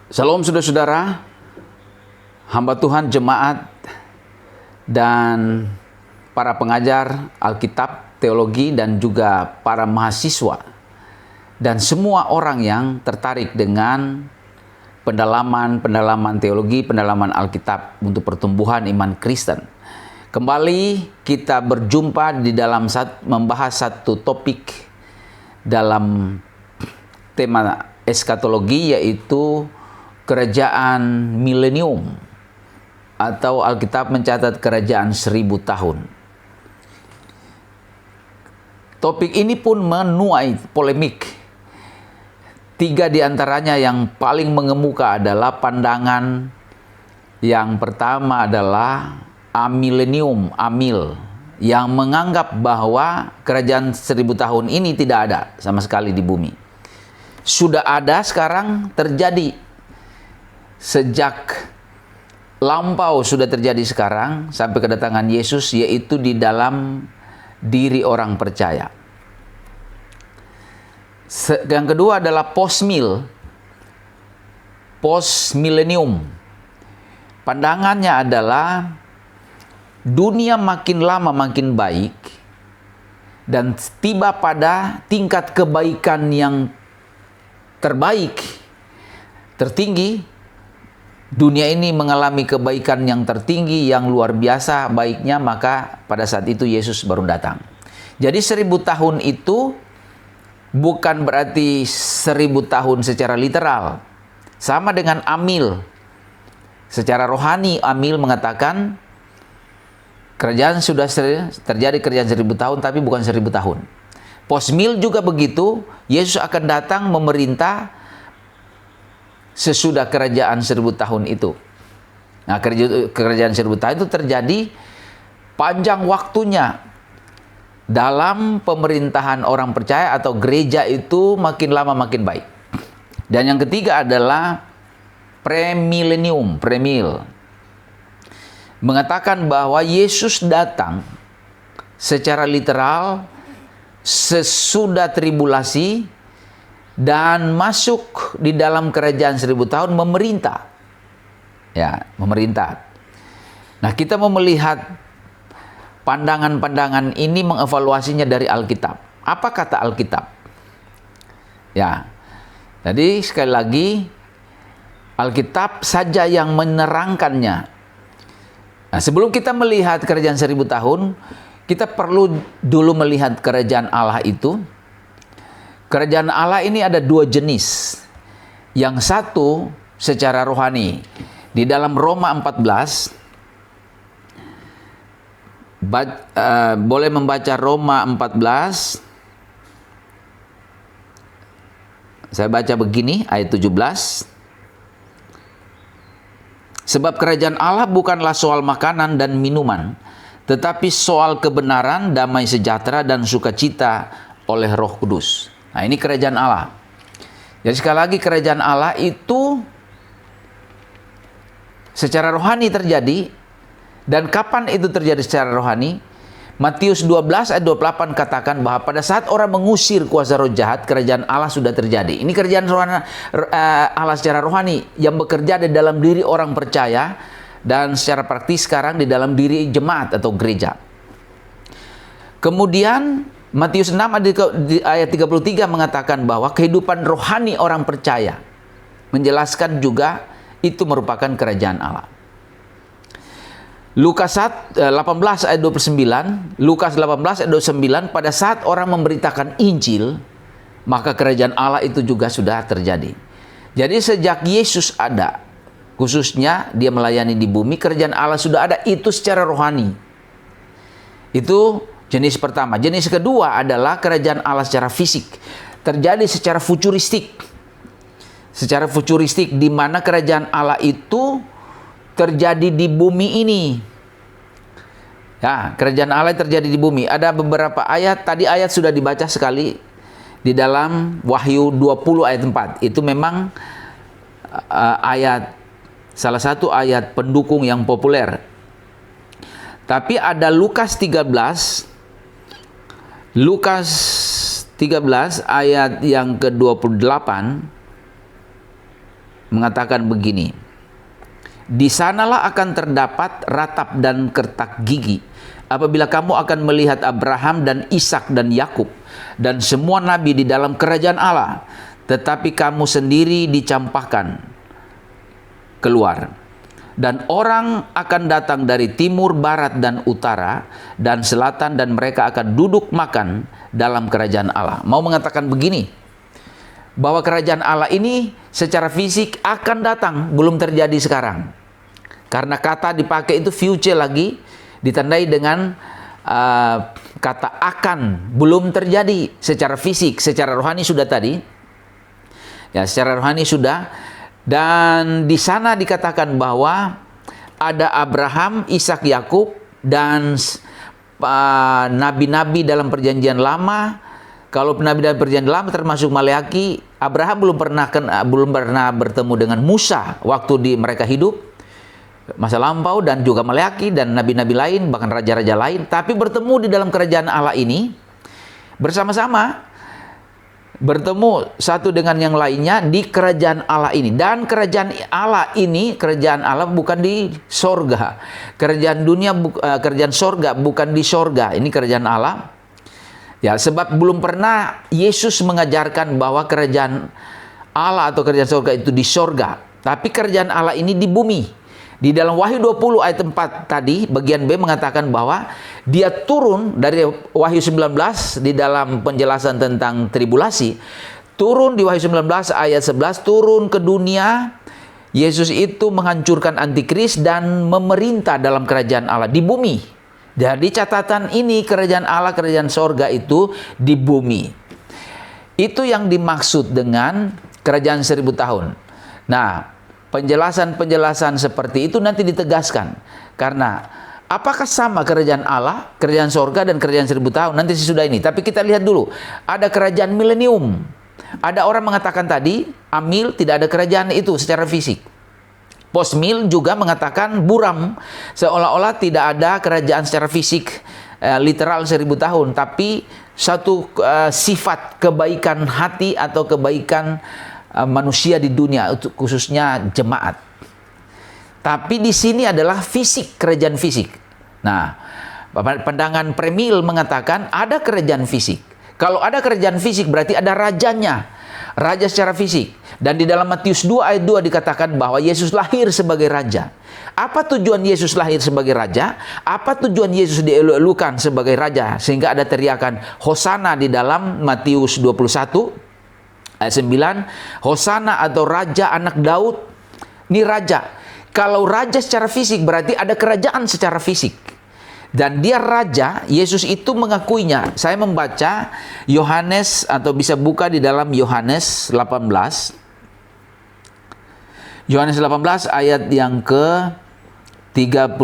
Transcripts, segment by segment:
Shalom saudara-saudara, hamba Tuhan, jemaat, dan para pengajar Alkitab, teologi, dan juga para mahasiswa, dan semua orang yang tertarik dengan pendalaman teologi, pendalaman Alkitab untuk pertumbuhan iman Kristen. Kembali kita berjumpa di dalam membahas satu topik dalam tema eskatologi, yaitu kerajaan milenium, atau Alkitab mencatat kerajaan 1000 tahun. Topik ini pun menuai polemik. 3 diantaranya yang paling mengemuka adalah pandangan yang pertama adalah amilenium, amil, yang menganggap bahwa kerajaan 1000 tahun ini tidak ada sama sekali di bumi. Sudah ada sekarang, terjadi sejak lampau, sudah terjadi sekarang sampai kedatangan Yesus, yaitu di dalam diri orang percaya. Yang kedua adalah postmilenium. Pandangannya adalah dunia makin lama makin baik dan tiba pada tingkat kebaikan yang terbaik, tertinggi. Dunia ini mengalami kebaikan yang tertinggi, yang luar biasa baiknya, maka pada saat itu Yesus baru datang. Jadi 1000 tahun itu bukan berarti 1000 tahun secara literal. Sama dengan amil. Secara rohani, amil mengatakan kerajaan sudah terjadi kerajaan 1000 tahun, tapi bukan 1000 tahun. Postmil juga begitu, Yesus akan datang memerintah sesudah kerajaan 1000 tahun itu. Nah, kerajaan 1000 tahun itu terjadi panjang waktunya. Dalam pemerintahan orang percaya atau gereja itu makin lama makin baik. Dan yang ketiga adalah premilenium, premil. Mengatakan bahwa Yesus datang secara literal sesudah tribulasi dan masuk di dalam kerajaan 1000 tahun memerintah. Ya, memerintah. Nah, kita mau melihat pandangan-pandangan ini, mengevaluasinya dari Alkitab. Apa kata Alkitab? Ya. Jadi sekali lagi, Alkitab saja yang menerangkannya. Nah, sebelum kita melihat kerajaan 1000 tahun, kita perlu dulu melihat kerajaan Allah itu. Kerajaan Allah ini ada 2 jenis. Yang satu secara rohani. Di dalam Roma 14, boleh membaca Roma 14. Saya baca begini, ayat 17. Sebab kerajaan Allah bukanlah soal makanan dan minuman, tetapi soal kebenaran, damai sejahtera, dan sukacita oleh Roh Kudus. Nah, ini kerajaan Allah. Jadi sekali lagi, kerajaan Allah itu secara rohani terjadi. Dan kapan itu terjadi secara rohani? Matius 12 ayat 28 katakan bahwa pada saat orang mengusir kuasa roh jahat, kerajaan Allah sudah terjadi. Ini kerajaan Allah secara rohani yang bekerja di dalam diri orang percaya dan secara praktis sekarang di dalam diri jemaat atau gereja. Kemudian Matius 6 ayat 33 mengatakan bahwa kehidupan rohani orang percaya, menjelaskan juga itu merupakan kerajaan Allah. Lukas 18 ayat 29, Lukas 18 ayat 29, pada saat orang memberitakan Injil, maka kerajaan Allah itu juga sudah terjadi. Jadi sejak Yesus ada, khususnya dia melayani di bumi, kerajaan Allah sudah ada, itu secara rohani. Itu jenis pertama. Jenis kedua adalah kerajaan Allah secara fisik. Terjadi secara futuristik. Secara futuristik, di mana kerajaan Allah itu terjadi di bumi ini. Ya, kerajaan Allah terjadi di bumi. Ada beberapa ayat, tadi ayat sudah dibaca sekali di dalam Wahyu 20 ayat 4. Itu memang salah satu ayat pendukung yang populer. Tapi ada Lukas 13 ayat yang ke-28 mengatakan begini, di sanalah akan terdapat ratap dan kertak gigi, apabila kamu akan melihat Abraham dan Ishak dan Yakub dan semua nabi di dalam kerajaan Allah, tetapi kamu sendiri dicampakkan keluar. Dan orang akan datang dari timur, barat, dan utara, dan selatan, dan mereka akan duduk makan dalam kerajaan Allah. Mau mengatakan begini, bahwa kerajaan Allah ini secara fisik akan datang, belum terjadi sekarang. Karena kata dipakai itu future lagi, ditandai dengan kata akan, belum terjadi secara fisik. Secara rohani sudah tadi, ya, secara rohani sudah. Dan di sana dikatakan bahwa ada Abraham, Ishak, Yakub, dan nabi-nabi dalam perjanjian lama. Kalau nabi dalam perjanjian lama termasuk Maleaki, Abraham belum pernah bertemu dengan Musa waktu mereka hidup masa lampau, dan juga Maleaki dan nabi-nabi lain, bahkan raja-raja lain, tapi bertemu di dalam kerajaan Allah ini bersama-sama, bertemu satu dengan yang lainnya di kerajaan Allah ini. Dan kerajaan Allah ini, kerajaan Allah bukan di sorga, kerajaan dunia, kerajaan sorga bukan di sorga, ini kerajaan Allah. Ya, sebab belum pernah Yesus mengajarkan bahwa kerajaan Allah atau kerajaan sorga itu di sorga, tapi kerajaan Allah ini di bumi. Di dalam Wahyu 20 ayat 4 tadi, bagian B mengatakan bahwa dia turun dari Wahyu 19 di dalam penjelasan tentang tribulasi. Turun di Wahyu 19 ayat 11, turun ke dunia. Yesus itu menghancurkan antikris dan memerintah dalam kerajaan Allah di bumi. Jadi catatan ini kerajaan Allah, kerajaan sorga itu di bumi. Itu yang dimaksud dengan kerajaan 1000 tahun. Nah, penjelasan-penjelasan seperti itu nanti ditegaskan. Karena apakah sama kerajaan Allah, kerajaan sorga, dan kerajaan 1000 tahun? Nanti sesudah ini. Tapi kita lihat dulu. Ada kerajaan milenium. Ada orang mengatakan tadi, Amil, tidak ada kerajaan itu secara fisik. Postmil juga mengatakan buram. Seolah-olah tidak ada kerajaan secara fisik, literal 1000 tahun. Tapi satu sifat kebaikan hati atau kebaikan manusia di dunia, khususnya jemaat. Tapi di sini adalah fisik, kerajaan fisik. Nah, pandangan premil mengatakan ada kerajaan fisik. Kalau ada kerajaan fisik berarti ada rajanya, raja secara fisik. Dan di dalam Matius 2 ayat 2 dikatakan bahwa Yesus lahir sebagai raja. Apa tujuan Yesus lahir sebagai raja? Apa tujuan Yesus dielu-elukan sebagai raja? Sehingga ada teriakan Hosana di dalam Matius 21 ayat 9, Hosana atau Raja anak Daud. Ini raja. Kalau raja secara fisik berarti ada kerajaan secara fisik. Dan dia raja, Yesus itu mengakuinya. Saya membaca Yohanes, atau bisa buka di dalam Yohanes 18. Yohanes 18 ayat yang ke 36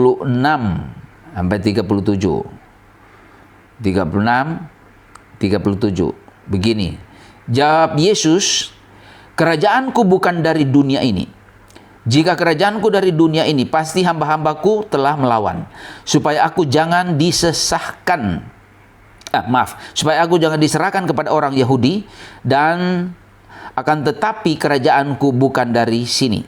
sampai 37. 37. Begini. Jawab Yesus, kerajaanku bukan dari dunia ini. Jika kerajaanku dari dunia ini, pasti hamba-hambaku telah melawan, supaya aku jangan disesahkan. Supaya aku jangan diserahkan kepada orang Yahudi, dan akan tetapi kerajaanku bukan dari sini.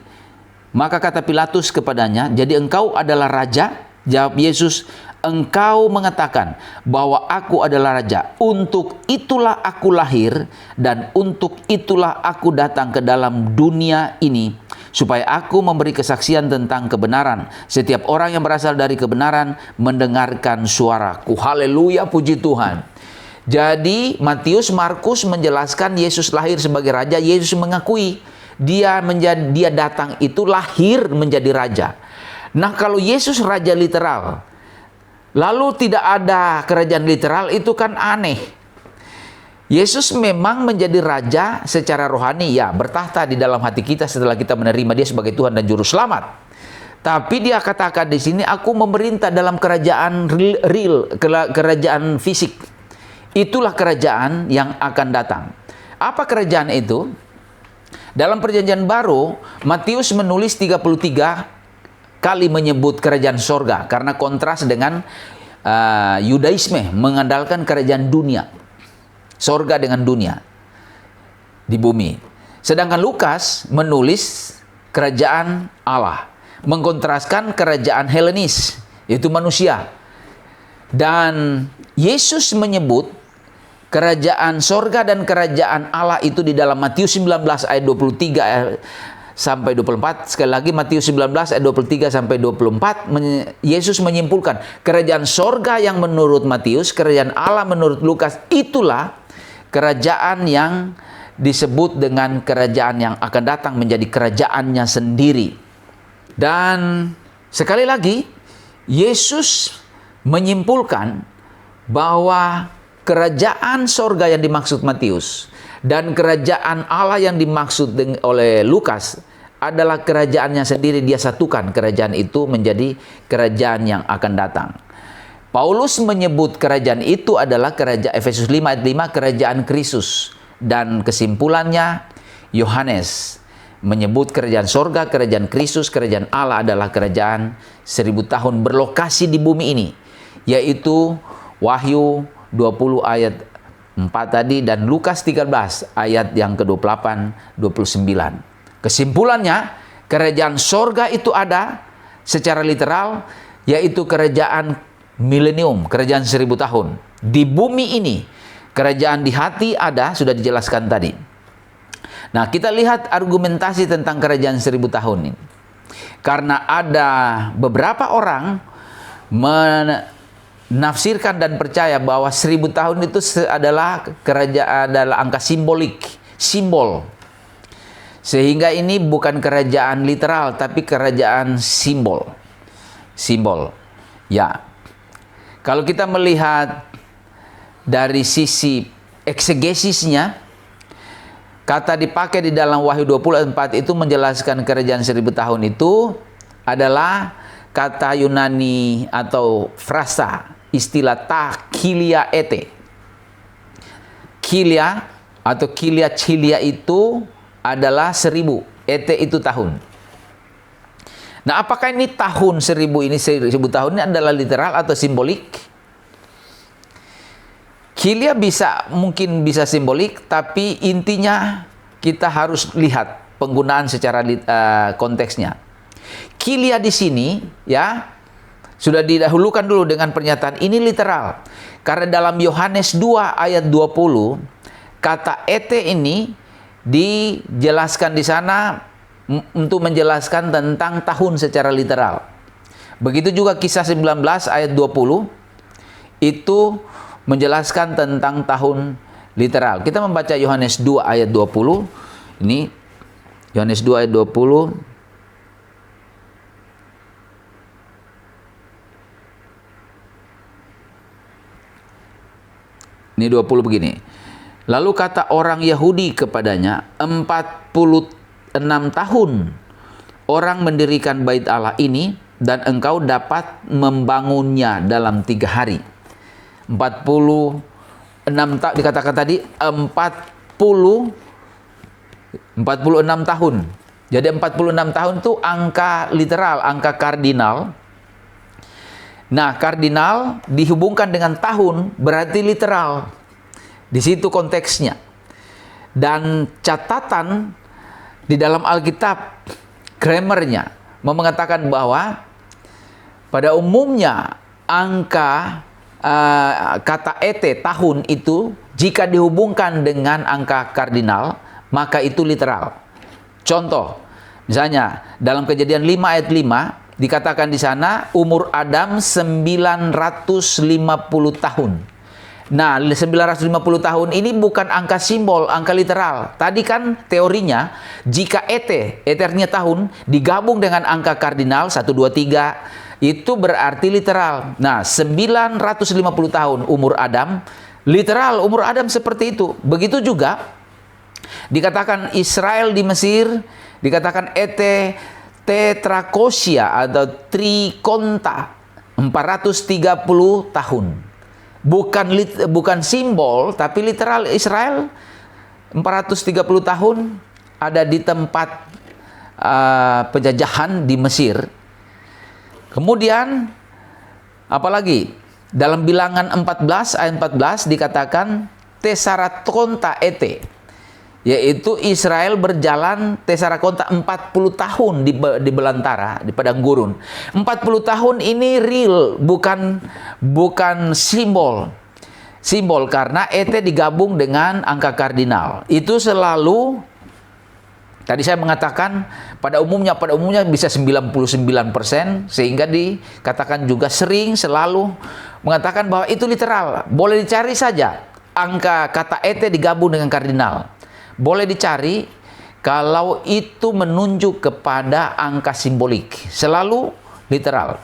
Maka kata Pilatus kepadanya, jadi engkau adalah raja? Jawab Yesus, engkau mengatakan bahwa aku adalah raja. Untuk itulah aku lahir, dan untuk itulah aku datang ke dalam dunia ini, supaya aku memberi kesaksian tentang kebenaran. Setiap orang yang berasal dari kebenaran mendengarkan suaraku. Haleluya, puji Tuhan. Jadi Matius, Markus menjelaskan Yesus lahir sebagai raja. Yesus mengakui dia datang itu lahir menjadi raja. Nah, kalau Yesus raja literal, lalu tidak ada kerajaan literal, itu kan aneh. Yesus memang menjadi raja secara rohani, ya, bertahta di dalam hati kita setelah kita menerima dia sebagai Tuhan dan Juru Selamat. Tapi dia katakan di sini, aku memerintah dalam kerajaan real, kerajaan fisik. Itulah kerajaan yang akan datang. Apa kerajaan itu? Dalam perjanjian baru, Matius menulis 33 kali menyebut kerajaan sorga, karena kontras dengan Yudaisme, mengandalkan kerajaan dunia, sorga dengan dunia di bumi. Sedangkan Lukas menulis kerajaan Allah, mengkontraskan kerajaan Helenis, yaitu manusia. Dan Yesus menyebut kerajaan sorga dan kerajaan Allah itu di dalam Matius 19 ayat 23 sampai 24. Sekali lagi Matius 19 ayat 23 sampai 24, Yesus menyimpulkan kerajaan sorga yang menurut Matius, kerajaan Allah menurut Lukas, itulah kerajaan yang disebut dengan kerajaan yang akan datang menjadi kerajaannya sendiri. Dan sekali lagi Yesus menyimpulkan bahwa kerajaan sorga yang dimaksud Matius dan kerajaan Allah yang dimaksud oleh Lukas adalah kerajaannya sendiri. Dia satukan kerajaan itu menjadi kerajaan yang akan datang. Paulus menyebut kerajaan itu adalah kerajaan, Efesus 5 ayat 5, kerajaan Kristus. Dan kesimpulannya, Yohanes menyebut kerajaan sorga, kerajaan Kristus, kerajaan Allah adalah kerajaan 1000 tahun berlokasi di bumi ini, yaitu Wahyu 20 ayat 4 tadi dan Lukas 13 ayat yang ke-28, 29. Kesimpulannya, kerajaan sorga itu ada secara literal, yaitu kerajaan milenium, kerajaan 1000 tahun. Di bumi ini, kerajaan di hati ada, sudah dijelaskan tadi. Nah, kita lihat argumentasi tentang kerajaan 1000 tahun ini. Karena ada beberapa orang menafsirkan dan percaya bahwa 1000 tahun itu adalah kerajaan, adalah angka simbolik, simbol. Sehingga ini bukan kerajaan literal, tapi kerajaan simbol. Simbol. Ya. Kalau kita melihat dari sisi eksegesisnya, kata dipakai di dalam Wahyu 24 itu menjelaskan kerajaan 1000 tahun itu adalah kata Yunani atau frasa, istilah ta kilia ete. Kilia atau kilia cilia itu adalah 1000, ete itu tahun. Nah, apakah ini tahun 1000 ini, 1000 tahun ini adalah literal atau simbolik? Kilia mungkin bisa simbolik, tapi intinya kita harus lihat penggunaan secara konteksnya. Kilia di sini ya sudah didahulukan dulu dengan pernyataan ini literal. Karena dalam Yohanes 2 ayat 20 kata ete ini dijelaskan di sana untuk menjelaskan tentang tahun secara literal. Begitu juga Kisah 19 ayat 20 itu menjelaskan tentang tahun literal. Kita membaca Yohanes 2 ayat 20. Ini Yohanes 2 ayat 20. Ini 20 begini. Lalu kata orang Yahudi kepadanya, 46 tahun orang mendirikan bait Allah ini dan engkau dapat membangunnya dalam 3 hari. 46 dikatakan tadi 46 tahun. Jadi 46 tahun itu angka literal, angka kardinal. Nah, kardinal dihubungkan dengan tahun berarti literal. Di situ konteksnya. Dan catatan di dalam Alkitab, grammarnya mengatakan bahwa pada umumnya angka kata ete tahun itu jika dihubungkan dengan angka kardinal maka itu literal. Contoh, misalnya dalam Kejadian 5 ayat 5 dikatakan di sana umur Adam 950 tahun. Nah, 950 tahun ini bukan angka simbol, angka literal. Tadi kan teorinya jika eternya tahun digabung dengan angka kardinal 1 2 3 itu berarti literal. Nah, 950 tahun umur Adam, literal umur Adam seperti itu. Begitu juga dikatakan Israel di Mesir, dikatakan tetrakosia atau trikonta, 430 tahun. Bukan simbol, tapi literal Israel 430 tahun ada di tempat penjajahan di Mesir. Kemudian apalagi dalam Bilangan 14 ayat 14 dikatakan tesaratonta ete, yaitu Israel berjalan tesarakonta 40 tahun di belantara, di padang gurun. 40 tahun ini real, bukan simbol. Simbol karena ET digabung dengan angka kardinal. Itu selalu, tadi saya mengatakan pada umumnya bisa 99%, sehingga dikatakan juga selalu mengatakan bahwa itu literal. Boleh dicari saja angka kata ET digabung dengan kardinal. Boleh dicari kalau itu menunjuk kepada angka simbolik. Selalu literal.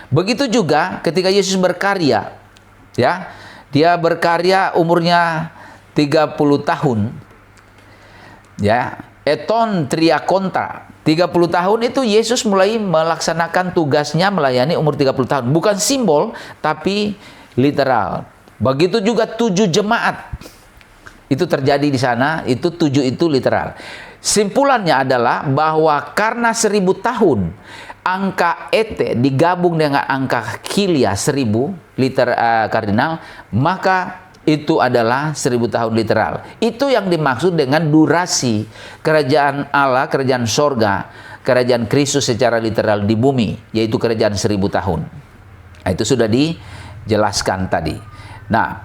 Begitu juga ketika Yesus berkarya, ya. Dia berkarya umurnya 30 tahun. Ya, eton triakonta. 30 tahun itu Yesus mulai melaksanakan tugasnya melayani umur 30 tahun. Bukan simbol, tapi literal. Begitu juga 7 jemaat. Itu terjadi di sana, itu 7 itu literal. Simpulannya adalah bahwa karena 1000 tahun, angka ET digabung dengan angka kilia 1000 kardinal, maka itu adalah 1000 tahun literal. Itu yang dimaksud dengan durasi kerajaan Allah, kerajaan sorga, kerajaan Kristus secara literal di bumi, yaitu kerajaan 1000 tahun. Nah, itu sudah dijelaskan tadi. Nah,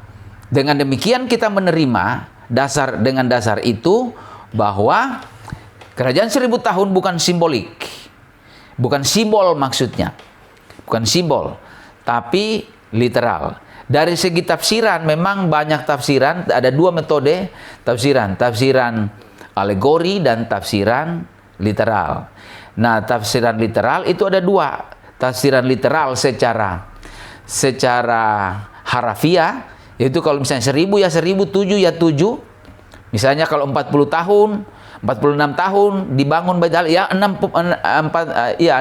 dengan demikian kita menerima dengan dasar itu bahwa kerajaan 1000 tahun bukan simbolik. Bukan simbol maksudnya. Bukan simbol, tapi literal. Dari segi tafsiran memang banyak tafsiran, ada 2 metode tafsiran. Tafsiran alegori dan tafsiran literal. Nah, tafsiran literal itu ada 2. Tafsiran literal secara harafiah, yaitu kalau misalnya 1000 ya 1000, 7 ya 7. Misalnya kalau 40 tahun, 46 tahun dibangun Bait Allah, ya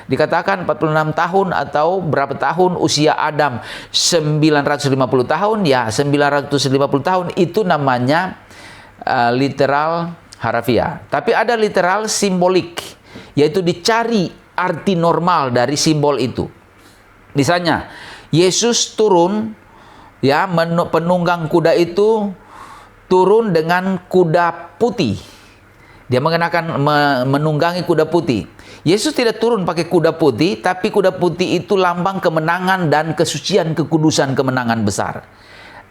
dikatakan 46 tahun atau berapa tahun usia Adam 950 tahun, ya 950 tahun itu namanya literal harafiah. Tapi ada literal simbolik, yaitu dicari arti normal dari simbol itu. Misalnya Yesus turun, ya, penunggang kuda itu turun dengan kuda putih. Dia menunggangi kuda putih. Yesus tidak turun pakai kuda putih, tapi kuda putih itu lambang kemenangan dan kesucian, kekudusan, kemenangan besar.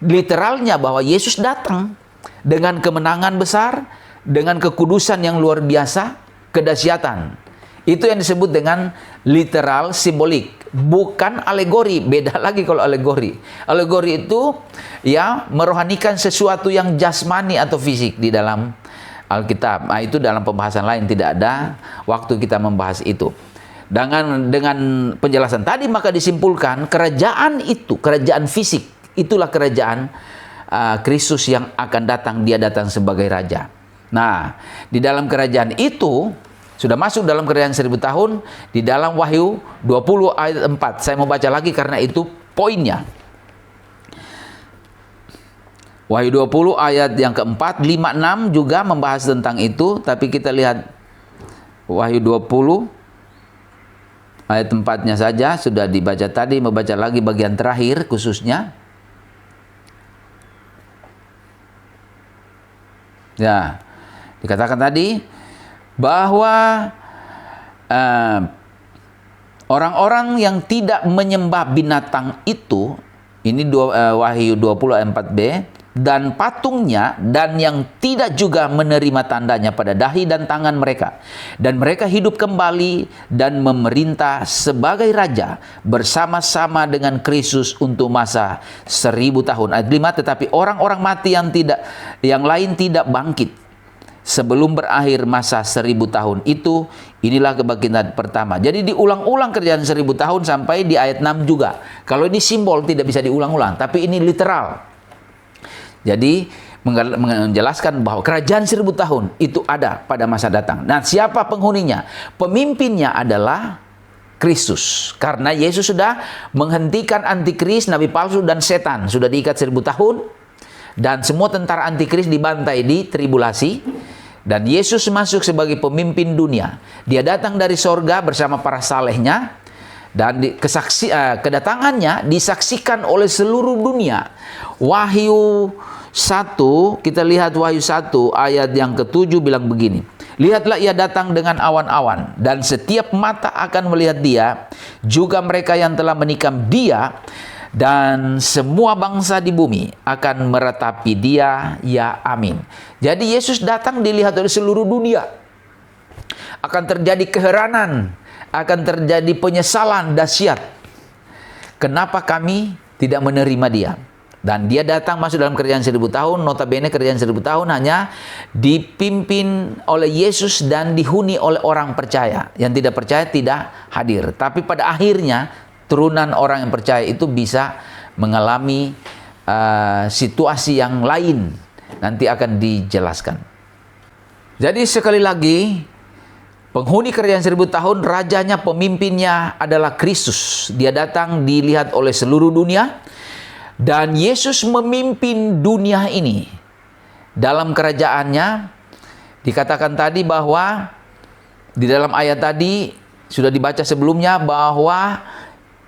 Literalnya bahwa Yesus datang dengan kemenangan besar, dengan kekudusan yang luar biasa, kedahsyatan. Itu yang disebut dengan literal simbolik, bukan alegori. Beda lagi kalau alegori. Alegori itu ya merohanikan sesuatu yang jasmani atau fisik di dalam Alkitab. Nah, itu dalam pembahasan lain, tidak ada waktu kita membahas itu. Dengan penjelasan tadi maka disimpulkan kerajaan itu, kerajaan fisik, itulah kerajaan Kristus yang akan datang. Dia datang sebagai raja. Nah, di dalam kerajaan itu sudah masuk dalam kerajaan 1000 tahun di dalam Wahyu 20 ayat 4. Saya mau baca lagi karena itu poinnya. Wahyu 20 ayat yang keempat, 5, 6 juga membahas tentang itu. Tapi kita lihat Wahyu 20 ayat 4-nya saja, sudah dibaca tadi, membaca lagi bagian terakhir khususnya. Ya, dikatakan tadi bahwa orang-orang yang tidak menyembah binatang itu, ini Wahyu 20 ayat 4b, dan patungnya, dan yang tidak juga menerima tandanya pada dahi dan tangan mereka, dan mereka hidup kembali dan memerintah sebagai raja bersama-sama dengan Kristus untuk masa 1000 tahun. Ayat 5, tetapi orang-orang mati yang lain tidak bangkit sebelum berakhir masa 1000 tahun itu. Inilah kebangkitan pertama. Jadi diulang-ulang kerjaan 1000 tahun sampai di ayat 6 juga. Kalau ini simbol tidak bisa diulang-ulang, tapi ini literal. Jadi menjelaskan bahwa kerajaan 1000 tahun itu ada pada masa datang. Nah, siapa penghuninya? Pemimpinnya adalah Kristus. Karena Yesus sudah menghentikan antikris, nabi palsu, dan setan. Sudah diikat 1000 tahun. Dan semua tentara antikris dibantai di tribulasi. Dan Yesus masuk sebagai pemimpin dunia. Dia datang dari sorga bersama para salehnya. Dan kedatangannya disaksikan oleh seluruh dunia. Wahyu 1, kita lihat Wahyu 1 ayat yang ke-7 bilang begini. Lihatlah ia datang dengan awan-awan, dan setiap mata akan melihat dia, juga mereka yang telah menikam dia, dan semua bangsa di bumi akan meratapi dia, ya amin. Jadi Yesus datang dilihat oleh seluruh dunia. Akan terjadi keheranan, akan terjadi penyesalan dahsyat. Kenapa kami tidak menerima dia? Dan dia datang masuk dalam kerajaan 1000 tahun, notabene kerajaan 1000 tahun hanya dipimpin oleh Yesus dan dihuni oleh orang percaya. Yang tidak percaya tidak hadir. Tapi pada akhirnya, turunan orang yang percaya itu bisa mengalami situasi yang lain. Nanti akan dijelaskan. Jadi sekali lagi, penghuni kerajaan 1000 tahun, rajanya, pemimpinnya adalah Kristus. Dia datang dilihat oleh seluruh dunia. Dan Yesus memimpin dunia ini. Dalam kerajaannya, dikatakan tadi bahwa di dalam ayat tadi sudah dibaca sebelumnya bahwa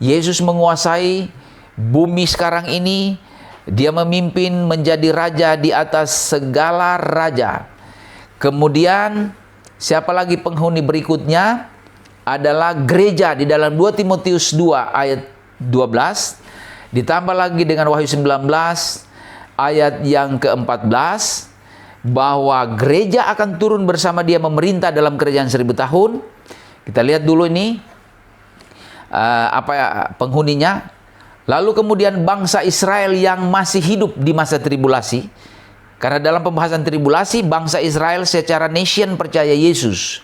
Yesus menguasai bumi sekarang ini. Dia memimpin menjadi raja di atas segala raja. Kemudian siapa lagi penghuni berikutnya? Adalah gereja di dalam 2 Timotius 2 ayat 12. Ditambah lagi dengan Wahyu 19 ayat yang ke-14 bahwa gereja akan turun bersama dia memerintah dalam kerajaan 1000 tahun. Kita lihat dulu ini penghuninya. Lalu kemudian bangsa Israel yang masih hidup di masa tribulasi. Karena dalam pembahasan tribulasi, bangsa Israel secara nation percaya Yesus.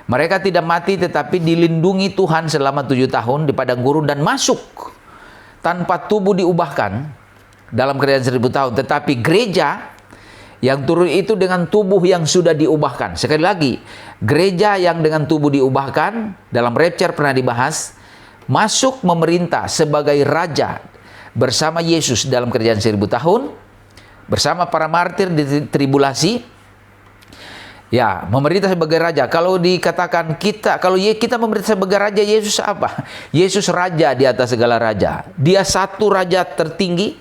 Mereka tidak mati tetapi dilindungi Tuhan selama 7 tahun di padang gurun dan masuk tanpa tubuh diubahkan dalam kerajaan 1000 tahun. Tetapi gereja yang turun itu dengan tubuh yang sudah diubahkan. Sekali lagi, gereja yang dengan tubuh diubahkan, dalam rapture pernah dibahas, masuk memerintah sebagai raja bersama Yesus dalam kerajaan 1000 tahun, bersama para martir di tribulasi. Ya, memerintah sebagai raja. Kalau dikatakan kalau kita memerintah sebagai raja, Yesus apa? Yesus raja di atas segala raja. Dia satu raja tertinggi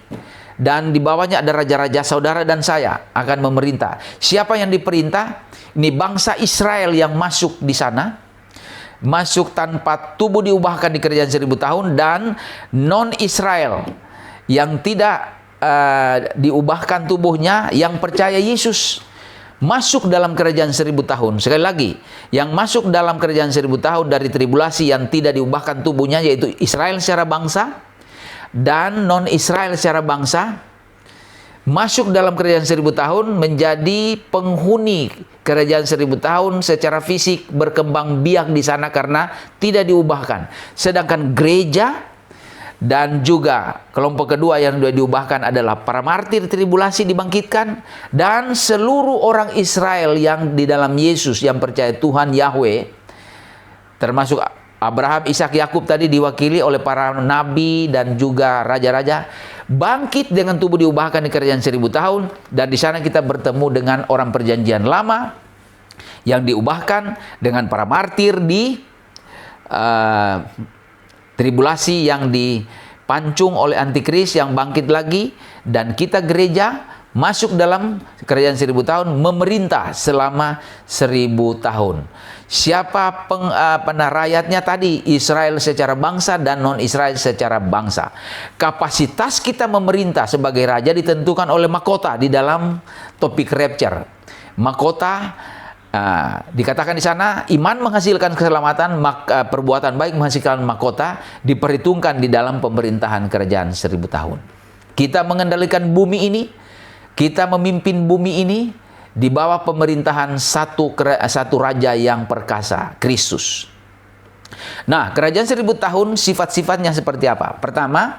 dan di bawahnya ada raja-raja. Saudara dan saya akan memerintah. Siapa yang diperintah? Ini bangsa Israel yang masuk di sana. Masuk tanpa tubuh diubahkan di kerajaan 1000 tahun, dan non-Israel yang tidak diubahkan tubuhnya, yang percaya Yesus, masuk dalam kerajaan 1000 tahun. Sekali lagi, yang masuk dalam kerajaan 1000 tahun dari tribulasi yang tidak diubahkan tubuhnya, yaitu Israel secara bangsa dan non-Israel secara bangsa, masuk dalam kerajaan 1000 tahun menjadi penghuni kerajaan 1000 tahun secara fisik, berkembang biak di sana karena tidak diubahkan. Sedangkan gereja dan juga kelompok kedua yang sudah diubahkan adalah para martir tribulasi dibangkitkan, dan seluruh orang Israel yang di dalam Yesus yang percaya Tuhan Yahweh, termasuk Abraham, Ishak, Yakub tadi diwakili oleh para nabi dan juga raja-raja, bangkit dengan tubuh diubahkan di kerajaan 1000 tahun. Dan di sana kita bertemu dengan orang perjanjian lama yang diubahkan dengan para martir di tribulasi yang dipancung oleh antikris yang bangkit lagi. Dan kita gereja masuk dalam kerajaan 1000 tahun, memerintah selama 1000 tahun. Siapa rakyatnya tadi? Israel secara bangsa dan non-Israel secara bangsa. Kapasitas kita memerintah sebagai raja ditentukan oleh mahkota di dalam topik rapture. Mahkota dikatakan di sana, iman menghasilkan keselamatan, perbuatan baik menghasilkan mahkota, diperhitungkan di dalam pemerintahan kerajaan 1000 tahun. Kita mengendalikan bumi ini, kita memimpin bumi ini di bawah pemerintahan satu raja yang perkasa, Kristus. Nah, kerajaan 1000 tahun sifat-sifatnya seperti apa? Pertama,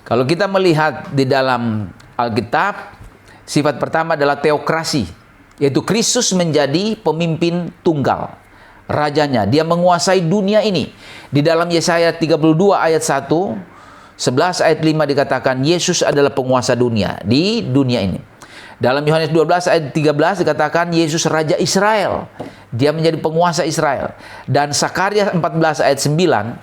kalau kita melihat di dalam Alkitab, sifat pertama adalah teokrasi. Yaitu Kristus menjadi pemimpin tunggal, rajanya. Dia menguasai dunia ini. Di dalam Yesaya 32 ayat 1, 11 ayat 5 dikatakan Yesus adalah penguasa dunia di dunia ini. Dalam Yohanes 12 ayat 13 dikatakan Yesus Raja Israel. Dia menjadi penguasa Israel. Dan Sakaria 14 ayat 9,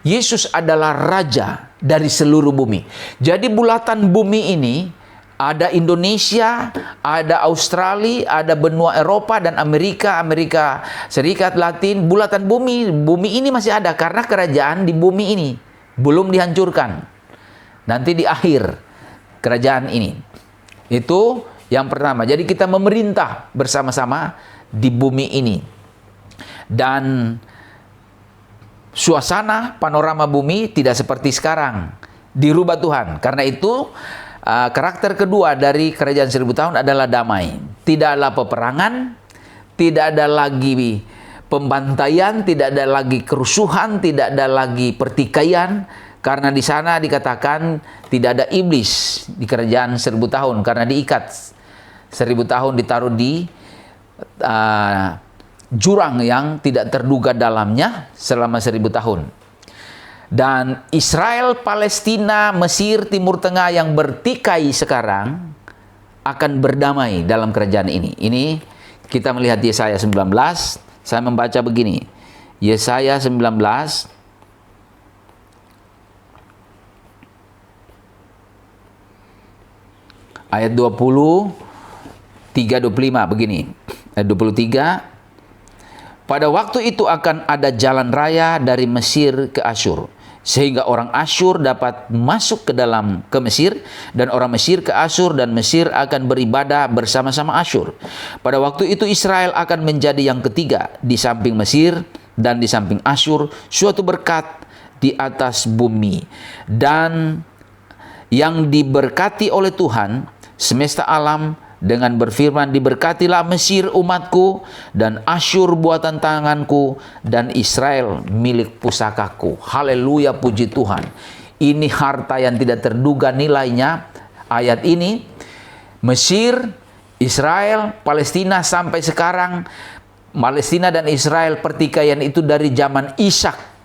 Yesus adalah Raja dari seluruh bumi. Jadi bulatan bumi ini Ada Indonesia, ada Australia, ada benua Eropa dan Amerika, Amerika Serikat, Latin, bulatan bumi. Bumi ini masih ada karena kerajaan di bumi ini belum dihancurkan. Nanti di akhir kerajaan ini. Itu yang pertama. Jadi kita memerintah bersama-sama di bumi ini. Dan suasana panorama bumi tidak seperti sekarang. Dirubah Tuhan. Karena itu karakter kedua dari kerajaan 1000 tahun adalah damai. Tidak ada peperangan, tidak ada lagi pembantaian, tidak ada lagi kerusuhan, tidak ada lagi pertikaian. Karena di sana dikatakan tidak ada iblis di kerajaan 1000 tahun. Karena diikat 1000 tahun ditaruh di jurang yang tidak terduga dalamnya selama 1000 tahun. Dan Israel, Palestina, Mesir, Timur Tengah yang bertikai sekarang akan berdamai dalam kerajaan ini. Ini kita melihat Yesaya 19. Saya membaca begini. Yesaya 19 ayat 23-25 begini. Ayat 23. Pada waktu itu akan ada jalan raya dari Mesir ke Asyur, sehingga orang Asyur dapat masuk ke Mesir, dan orang Mesir ke Asyur, dan Mesir akan beribadah bersama-sama Asyur. Pada waktu itu Israel akan menjadi yang ketiga di samping Mesir dan di samping Asyur, suatu berkat di atas bumi. Dan yang diberkati oleh Tuhan semesta alam dengan berfirman, diberkatilah Mesir umatku, dan Asyur buatan tanganku, dan Israel milik pusakaku. Haleluya, puji Tuhan. Ini harta yang tidak terduga nilainya. Ayat ini, Mesir, Israel, Palestina sampai sekarang. Palestina dan Israel pertikaian itu dari zaman Ishak.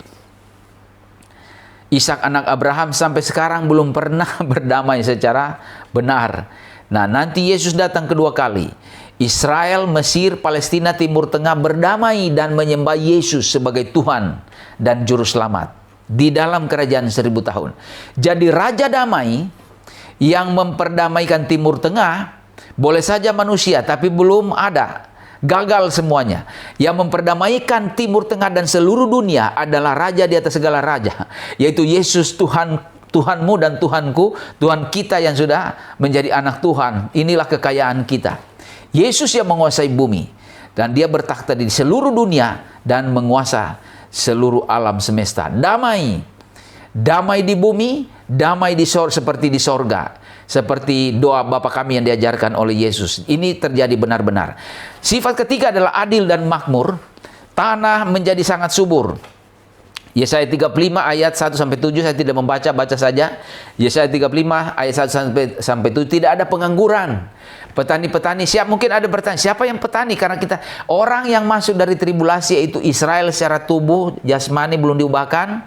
Ishak anak Abraham sampai sekarang belum pernah berdamai secara benar. Nah, nanti Yesus datang kedua kali. Israel, Mesir, Palestina, Timur Tengah berdamai dan menyembah Yesus sebagai Tuhan dan Juru Selamat di dalam kerajaan 1000 tahun. Jadi Raja Damai yang memperdamaikan Timur Tengah boleh saja manusia, tapi belum ada. Gagal semuanya. Yang memperdamaikan Timur Tengah dan seluruh dunia adalah Raja di atas segala raja, yaitu Yesus, Tuhanmu dan Tuhanku, Tuhan kita yang sudah menjadi anak Tuhan. Inilah kekayaan kita. Yesus yang menguasai bumi, dan dia bertakhta di seluruh dunia dan menguasa seluruh alam semesta. Damai. Damai di bumi, damai di seperti di sorga. Seperti doa Bapa kami yang diajarkan oleh Yesus. Ini terjadi benar-benar. Sifat ketiga adalah adil dan makmur. Tanah menjadi sangat subur. Yesaya 35 ayat 1-7, saya tidak membaca, baca saja. Yesaya 35 ayat 1-7, tidak ada pengangguran. Petani-petani, mungkin ada bertanya, siapa yang petani? Karena kita, orang yang masuk dari tribulasi yaitu Israel secara tubuh, jasmani belum diubahkan.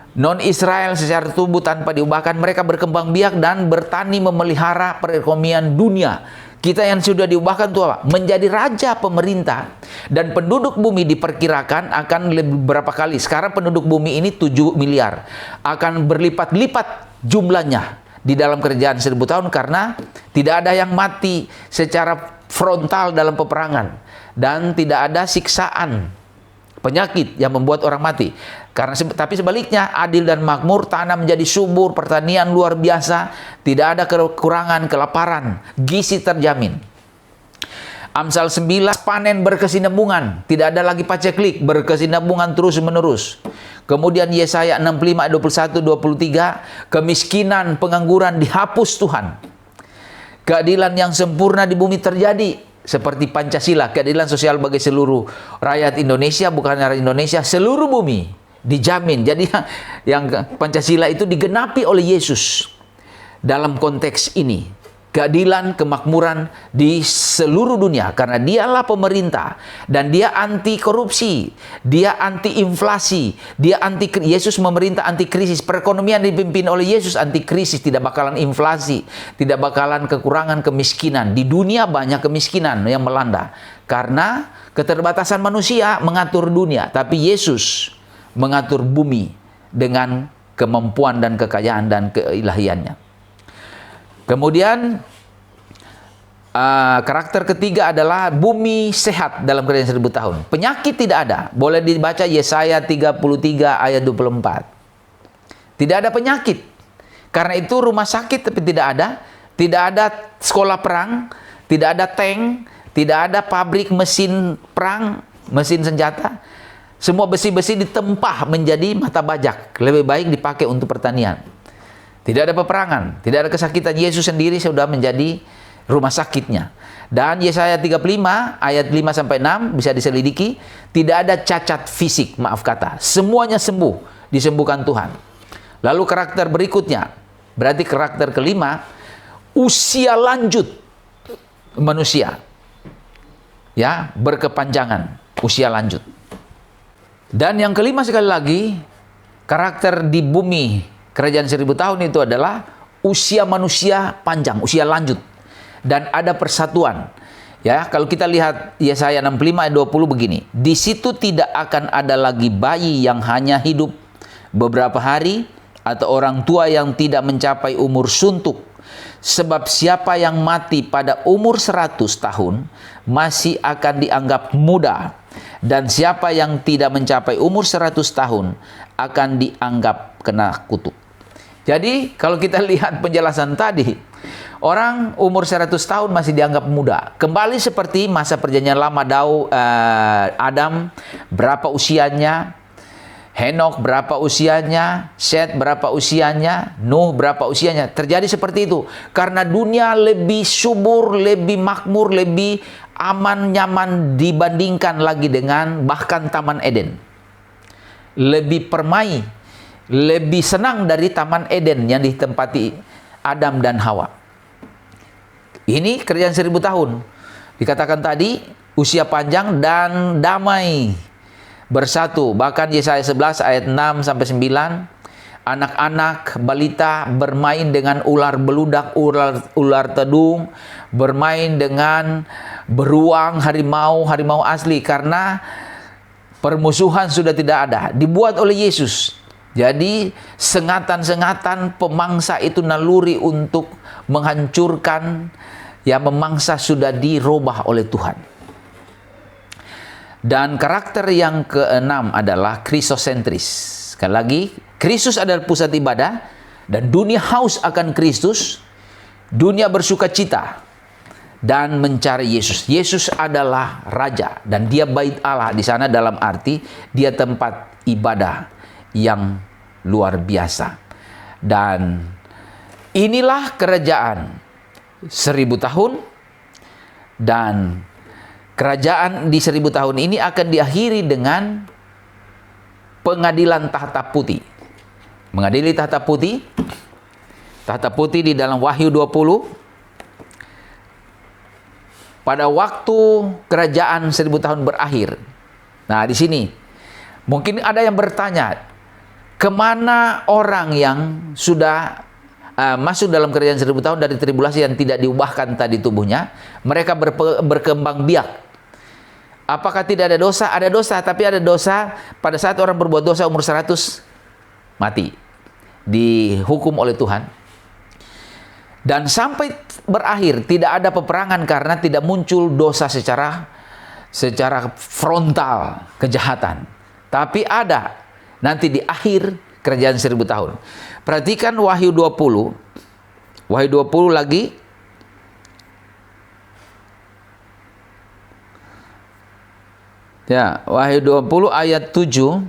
Non-Israel secara tubuh tanpa diubahkan, mereka berkembang biak dan bertani memelihara perekonomian dunia. Kita yang sudah diubahkan itu apa? Menjadi raja pemerintah. Dan penduduk bumi diperkirakan akan berapa kali. Sekarang penduduk bumi ini 7 miliar. Akan berlipat-lipat jumlahnya di dalam kerajaan 1000 tahun. Karena tidak ada yang mati secara frontal dalam peperangan. Dan tidak ada siksaan penyakit yang membuat orang mati. Tapi sebaliknya, adil dan makmur, tanah menjadi subur, pertanian luar biasa, tidak ada kekurangan, kelaparan, gizi terjamin. Amsal 9, panen berkesinambungan, tidak ada lagi paceklik, berkesinambungan terus menerus. Kemudian Yesaya 65 ayat 21-23, kemiskinan, pengangguran dihapus Tuhan. Keadilan yang sempurna di bumi terjadi. Seperti Pancasila, keadilan sosial bagi seluruh rakyat Indonesia, bukan rakyat Indonesia, seluruh bumi dijamin. Jadi yang Pancasila itu digenapi oleh Yesus dalam konteks ini. Keadilan, kemakmuran di seluruh dunia, karena dialah pemerintah dan dia anti korupsi, dia anti inflasi, Yesus memerintah anti krisis. Perekonomian dipimpin oleh Yesus anti krisis, tidak bakalan inflasi, tidak bakalan kekurangan, kemiskinan. Di dunia banyak kemiskinan yang melanda karena keterbatasan manusia mengatur dunia, tapi Yesus mengatur bumi dengan kemampuan dan kekayaan dan keilahiannya. Kemudian Karakter ketiga adalah bumi sehat dalam kerajaan 1000 tahun. Penyakit tidak ada. Boleh dibaca Yesaya 33 ayat 24. Tidak ada penyakit. Karena itu rumah sakit tapi tidak ada. Tidak ada sekolah perang. Tidak ada tank. Tidak ada pabrik mesin perang, mesin senjata. Semua besi-besi ditempah menjadi mata bajak. Lebih baik dipakai untuk pertanian. Tidak ada peperangan. Tidak ada kesakitan. Yesus sendiri sudah menjadi rumah sakitnya. Dan Yesaya 35 ayat 5-6 bisa diselidiki. Tidak ada cacat fisik, maaf kata. Semuanya sembuh, disembuhkan Tuhan. Lalu karakter berikutnya, berarti karakter kelima, usia lanjut manusia. Ya, berkepanjangan, usia lanjut. Dan yang kelima sekali lagi, karakter di bumi kerajaan 1000 tahun itu adalah usia manusia panjang, usia lanjut. Dan ada persatuan. Ya, kalau kita lihat Yesaya 65 ayat 20 begini. Di situ tidak akan ada lagi bayi yang hanya hidup beberapa hari atau orang tua yang tidak mencapai umur suntuk. Sebab siapa yang mati pada umur 100 tahun masih akan dianggap muda. Dan siapa yang tidak mencapai umur 100 tahun akan dianggap kena kutuk. Jadi kalau kita lihat penjelasan tadi, orang umur 100 tahun masih dianggap muda. Kembali seperti masa perjanjian lama Adam, berapa usianya, Henok berapa usianya, Set berapa usianya, Nuh berapa usianya. Terjadi seperti itu. Karena dunia lebih subur, lebih makmur, lebih aman, nyaman dibandingkan lagi dengan bahkan Taman Eden. Lebih permai, lebih senang dari Taman Eden yang ditempati Adam dan Hawa. Ini kerjaan 1000 tahun. Dikatakan tadi, usia panjang dan damai. Bersatu. Bahkan Yesaya 11 ayat 6-9. Anak-anak balita bermain dengan ular beludak, ular tedung. Bermain dengan beruang, harimau asli. Karena permusuhan sudah tidak ada. Dibuat oleh Yesus. Jadi sengatan-sengatan pemangsa itu naluri untuk menghancurkan, ya memangsa sudah dirubah oleh Tuhan. Dan karakter yang keenam adalah Kristosentris. Sekali lagi, Kristus adalah pusat ibadah dan dunia haus akan Kristus. Dunia bersuka cita dan mencari Yesus. Yesus adalah raja dan dia bait Allah di sana, dalam arti dia tempat ibadah yang luar biasa. Dan inilah kerajaan 1000 tahun, dan kerajaan di 1000 tahun ini akan diakhiri dengan pengadilan tahta putih. Mengadili tahta putih. Tahta putih di dalam Wahyu 20. Pada waktu kerajaan 1000 tahun berakhir. Nah, di sini mungkin ada yang bertanya, kemana orang yang sudah masuk dalam kerajaan 1000 tahun dari tribulasi yang tidak diubahkan tadi tubuhnya? Mereka berkembang biak. Apakah tidak ada dosa? Ada dosa, tapi ada dosa pada saat orang berbuat dosa umur 100 mati. Dihukum oleh Tuhan. Dan sampai berakhir tidak ada peperangan karena tidak muncul dosa secara frontal, kejahatan. Tapi ada nanti di akhir kerajaan 1000 tahun. Perhatikan Wahyu 20. Wahyu 20 lagi. Ya, Wahyu 20 ayat 7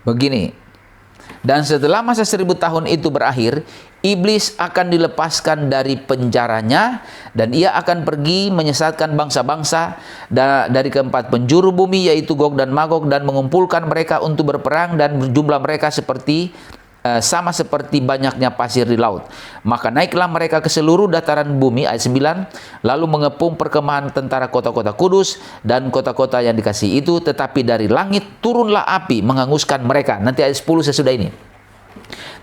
begini. Dan setelah masa 1000 tahun itu berakhir, iblis akan dilepaskan dari penjaranya dan ia akan pergi menyesatkan bangsa-bangsa dari keempat penjuru bumi, yaitu Gog dan Magog, dan mengumpulkan mereka untuk berperang, dan jumlah mereka sama seperti banyaknya pasir di laut. Maka naiklah mereka ke seluruh dataran bumi, ayat 9, lalu mengepung perkemahan tentara kota-kota kudus dan kota-kota yang dikasihi itu, tetapi dari langit turunlah api menghanguskan mereka. Nanti ayat 10 sesudah ini.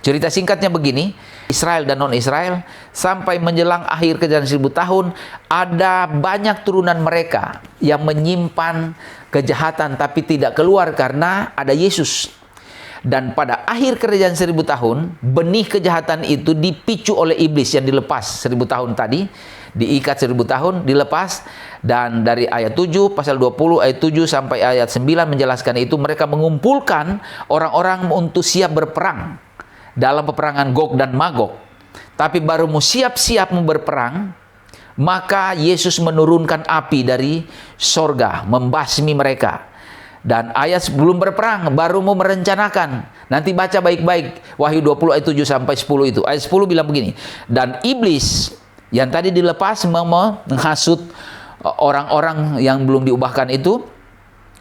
Cerita singkatnya begini, Israel dan non-Israel sampai menjelang akhir kerajaan 1000 tahun, ada banyak turunan mereka yang menyimpan kejahatan tapi tidak keluar karena ada Yesus. Dan pada akhir kerajaan 1000 tahun, benih kejahatan itu dipicu oleh iblis yang dilepas 1000 tahun tadi. diikat 1000 tahun, dilepas. Dan dari ayat 7, pasal 20 ayat 7 sampai ayat 9 menjelaskan itu, mereka mengumpulkan orang-orang untuk siap berperang dalam peperangan Gog dan Magog. Tapi baru mau siap-siap mau berperang, maka Yesus menurunkan api dari sorga, membasmi mereka. Dan ayat sebelum berperang baru mau merencanakan. Nanti baca baik-baik Wahyu 20 ayat 7 sampai 10 itu. Ayat 10 bilang begini, dan iblis yang tadi dilepas menghasut orang-orang yang belum diubahkan itu,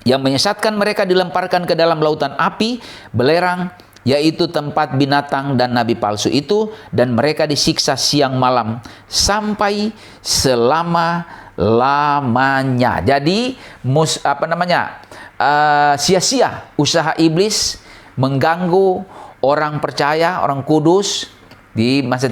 yang menyesatkan mereka, dilemparkan ke dalam lautan api belerang, yaitu tempat binatang dan nabi palsu itu, dan mereka disiksa siang malam sampai selama-lamanya. Jadi sia-sia usaha iblis mengganggu orang percaya, orang kudus di masa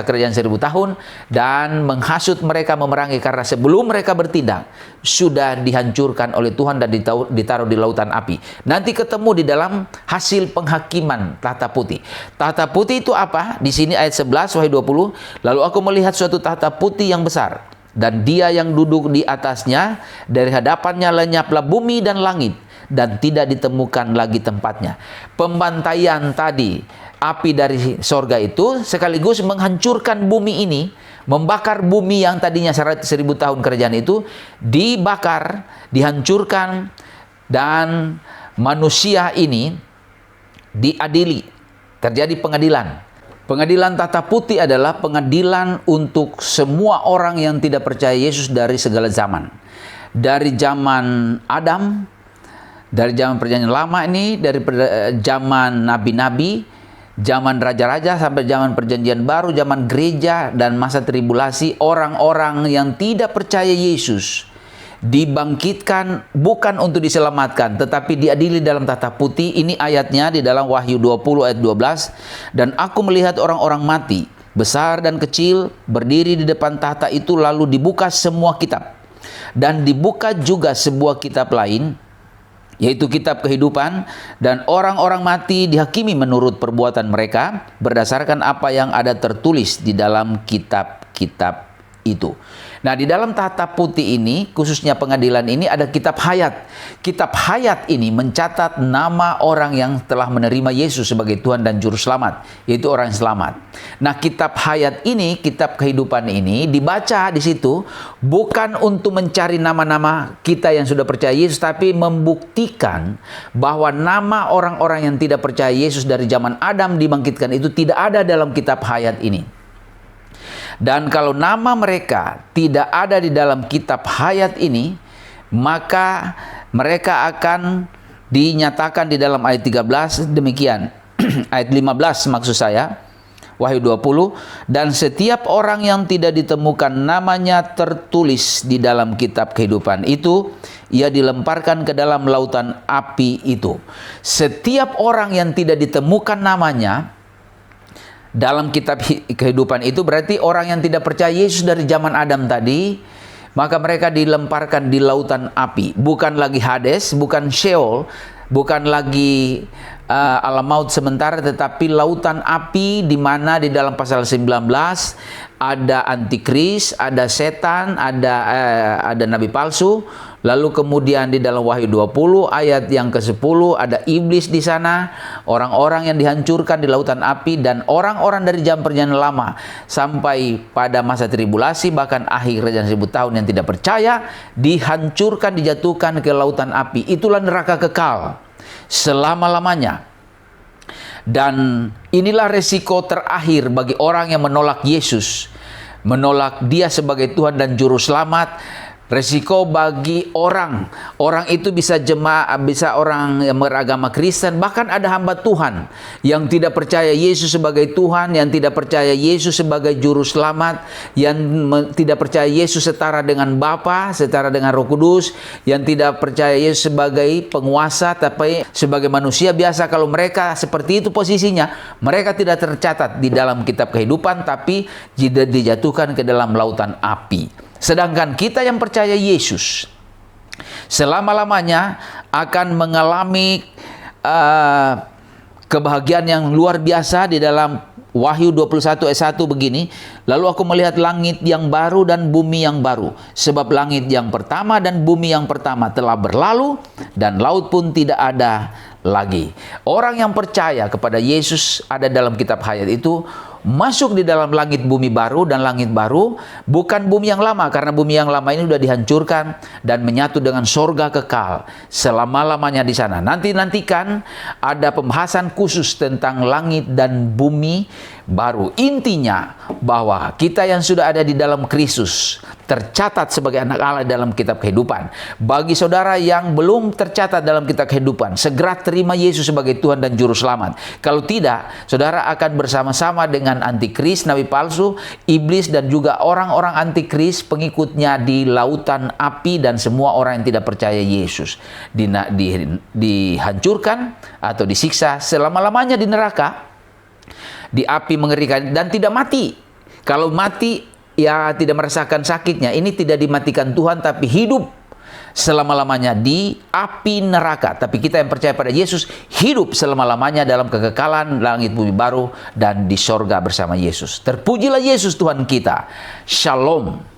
kerajaan 1000 tahun, dan menghasut mereka memerangi, karena sebelum mereka bertindak sudah dihancurkan oleh Tuhan dan ditaruh di lautan api. Nanti ketemu di dalam hasil penghakiman tahta putih. Tahta putih itu apa? Di sini ayat 11 Wahyu 20, lalu aku melihat suatu tahta putih yang besar, dan dia yang duduk di atasnya, dari hadapannya lenyaplah bumi dan langit, dan tidak ditemukan lagi tempatnya. Pembantaian tadi, api dari sorga itu sekaligus menghancurkan bumi ini, membakar bumi yang tadinya 1000 tahun kerajaan itu, dibakar, dihancurkan, dan manusia ini diadili. Terjadi pengadilan. Pengadilan tahta putih adalah pengadilan untuk semua orang yang tidak percaya Yesus dari segala zaman. Dari zaman Adam, dari zaman perjanjian lama ini, dari zaman nabi-nabi, zaman raja-raja, sampai zaman perjanjian baru, zaman gereja dan masa tribulasi, orang-orang yang tidak percaya Yesus dibangkitkan bukan untuk diselamatkan, tetapi diadili dalam tahta putih. Ini ayatnya di dalam Wahyu 20 ayat 12. Dan aku melihat orang-orang mati, besar dan kecil, berdiri di depan tahta itu, lalu dibuka semua kitab. Dan dibuka juga sebuah kitab lain, yaitu kitab kehidupan, dan orang-orang mati dihakimi menurut perbuatan mereka berdasarkan apa yang ada tertulis di dalam kitab-kitab itu. Nah, di dalam tahta putih ini, khususnya pengadilan ini, ada kitab hayat. Kitab hayat ini mencatat nama orang yang telah menerima Yesus sebagai Tuhan dan Juru Selamat, yaitu orang yang selamat. Nah, kitab hayat ini, kitab kehidupan ini, dibaca di situ bukan untuk mencari nama-nama kita yang sudah percaya Yesus, tapi membuktikan bahwa nama orang-orang yang tidak percaya Yesus dari zaman Adam dibangkitkan itu tidak ada dalam kitab hayat ini. Dan kalau nama mereka tidak ada di dalam kitab hayat ini, maka mereka akan dinyatakan di dalam ayat 13 demikian. Ayat 15 maksud saya, Wahyu 20, dan setiap orang yang tidak ditemukan namanya tertulis di dalam kitab kehidupan itu, ia dilemparkan ke dalam lautan api itu. Setiap orang yang tidak ditemukan namanya dalam kitab kehidupan itu berarti orang yang tidak percaya Yesus dari zaman Adam tadi, maka mereka dilemparkan di lautan api. Bukan lagi Hades, bukan Sheol, bukan lagi alam maut sementara, tetapi lautan api, di mana di dalam pasal 19 ada antikris, ada setan, ada nabi palsu. Lalu kemudian di dalam Wahyu 20 ayat yang ke-10 ada iblis di sana, orang-orang yang dihancurkan di lautan api, dan orang-orang dari zaman perjanjian lama sampai pada masa tribulasi, bahkan akhir kerajaan 1000 tahun yang tidak percaya, dihancurkan, dijatuhkan ke lautan api. Itulah neraka kekal selama-lamanya. Dan inilah resiko terakhir bagi orang yang menolak Yesus, menolak Dia sebagai Tuhan dan Juru Selamat. Resiko bagi orang itu bisa bisa orang yang beragama Kristen, bahkan ada hamba Tuhan yang tidak percaya Yesus sebagai Tuhan, yang tidak percaya Yesus sebagai Juru Selamat, yang tidak percaya Yesus setara dengan Bapa, setara dengan Roh Kudus, yang tidak percaya Yesus sebagai penguasa, tapi sebagai manusia biasa. Kalau mereka seperti itu posisinya, mereka tidak tercatat di dalam kitab kehidupan, tapi dijatuhkan ke dalam lautan api. Sedangkan kita yang percaya Yesus selama-lamanya akan mengalami kebahagiaan yang luar biasa di dalam Wahyu 21 ayat 1 begini, lalu aku melihat langit yang baru dan bumi yang baru, sebab langit yang pertama dan bumi yang pertama telah berlalu, dan laut pun tidak ada lagi. Orang yang percaya kepada Yesus ada dalam kitab hayat itu, masuk di dalam langit bumi baru dan langit baru, bukan bumi yang lama, karena bumi yang lama ini sudah dihancurkan dan menyatu dengan sorga kekal selama-lamanya di sana. Nantikan ada pembahasan khusus tentang langit dan bumi baru. Intinya bahwa kita yang sudah ada di dalam Kristus tercatat sebagai anak Allah dalam kitab kehidupan. Bagi saudara yang belum tercatat dalam kitab kehidupan, segera terima Yesus sebagai Tuhan dan Juru Selamat. Kalau tidak, saudara akan bersama-sama dengan antikris, nabi palsu, iblis, dan juga orang-orang antikris pengikutnya di lautan api, dan semua orang yang tidak percaya Yesus dihancurkan atau disiksa selama-lamanya di neraka, di api mengerikan, dan tidak mati. Kalau mati, ya tidak merasakan sakitnya. Ini tidak dimatikan Tuhan, tapi hidup selama-lamanya di api neraka. Tapi kita yang percaya pada Yesus hidup selama-lamanya dalam kekekalan langit bumi baru dan di sorga bersama Yesus. Terpujilah Yesus Tuhan kita. Shalom.